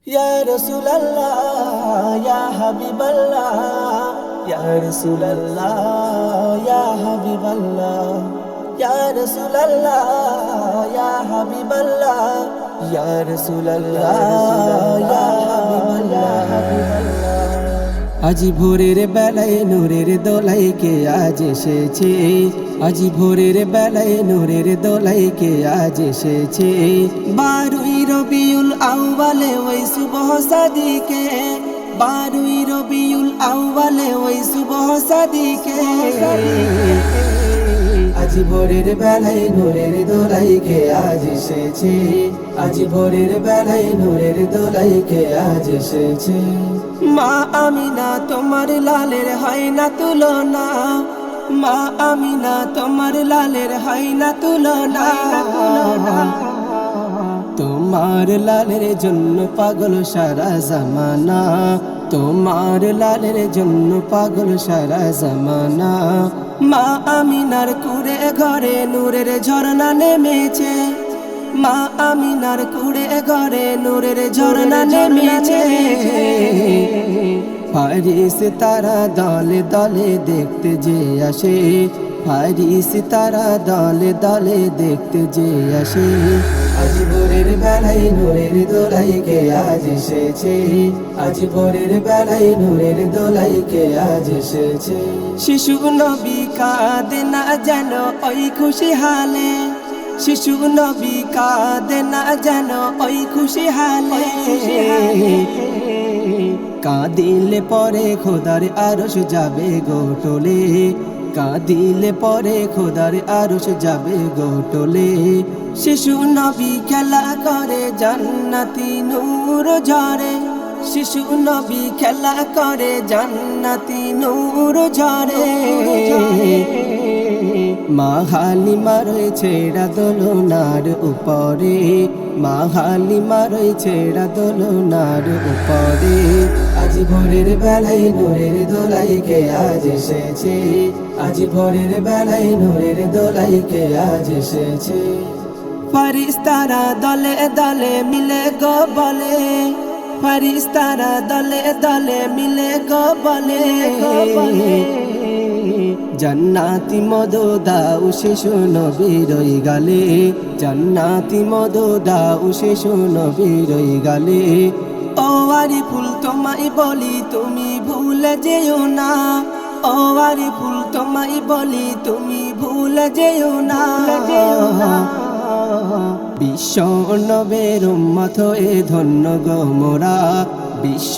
Ya Rasulallah, Ya Habiballah, Ya Rasulallah, Ya Habiballah, Ya Rasulallah, Ya Habiballah, Ya Rasulallah, Ya Habiballah. আজি ভোরের বেলায় নূরের দোলাই কে আজ এসেছে, আজি ভোরের বেলায় নূরের দোলাই কে আজ এসেছে। 12ই রবিউল আউয়ালে ওই সুবহ সাদিকে, 12ই রবিউল আউয়ালে ওই সুবহ সাদিকে। আজি ভোরের বেলায় নূরের দোলাই কে আজ এসেছে, আজি ভোরের বেলায় নূরের দোলাই কে আজ এসেছে। মা আমিনা তোমার লালের হয় না তুলনা, মা আমিনা তোমার লালের হয় না তুলনা। তোমার লালের জন্য পাগল সারা জামানা, তোমার লালের জন্য পাগল সারা জামানা। মা আমিনার কুড়ে ঘরে নূরের ঝর্ণা নেমেছে, মা আমিনার কুড়ে ঘরে নূরের ঝর্ণা নেমেছে। ফারিস তারা দলে দলে দেখতে যে আসে, ফারিস তারা দলে দলে দেখতে যে আসে। আজ ভোরের বেলায় নূরের দোলাই কে আজ এসেছে, আজ ভোরের বেলায় নূরের দোলাই কে আজ এসেছে। শিশু নবী কাঁদে না যেন ওই খুশি হালে, শিশু নবী কাঁদে না যেন ওই খুশি হালে। কাঁদিলে পরে খোদার আরশ যাবে গোটলে, কাঁদিলে পরে খোদার আরশ যাবে গোটলে। শিশু নবী খেলা করে জান্নাতি নূর ঝরে, শিশু নবী খেলা করে জান্নাতি নূর ঝরে। মা হালিমা রয়েছে দোলনার উপরে, মা হালিমা রয়েছে দোলনার উপরে। আজ ভোরের বেলায় নূরের দোলাই কে আজ এসেছে, আজ ভোরের বেলায় নূরের দোলাই কে আজ এসেছে। ফারিস্তারা দলে দলে মিলে গো বলে, ফারিস্তারা দলে দলে মিলে গো বলে। জান্নাতি মধু দাও শিশু নবীর গালে, জান্নাতি মধু দাও শিশু নবীর গালে। ও আরি ফুল তোমায় বলি তুমি ভুলে যেও না, ও আরি ফুল তোমায় বলি তুমি ভুলে যেও না। বিশ্ব নবের উম্মত হয়ে ধন্য গো মোরা, বিশ্ব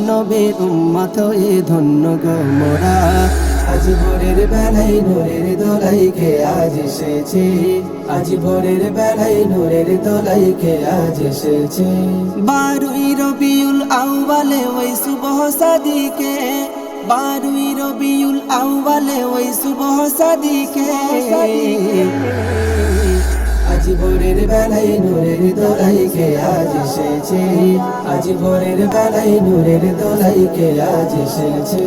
নবের উম্মত হয়ে ধন্য গো মোরা। আজ ভোরের বেলায় নূরের দোলাই কে আজ এসেছে, আজ ভোরের বেলায় নূরের দোলাই কে আজ এসেছে। 12ই রবিউল আউয়ালে ওই সুবহ সাদিকে, 12ই রবিউল আউয়ালে ওই সুবহ সাদিকে। আজ ভোরের বেলায় নূরের দোলাই কে আজ এসেছে, আজ ভোরের বেলায় নূরের দোলাই কে আজ এসেছে।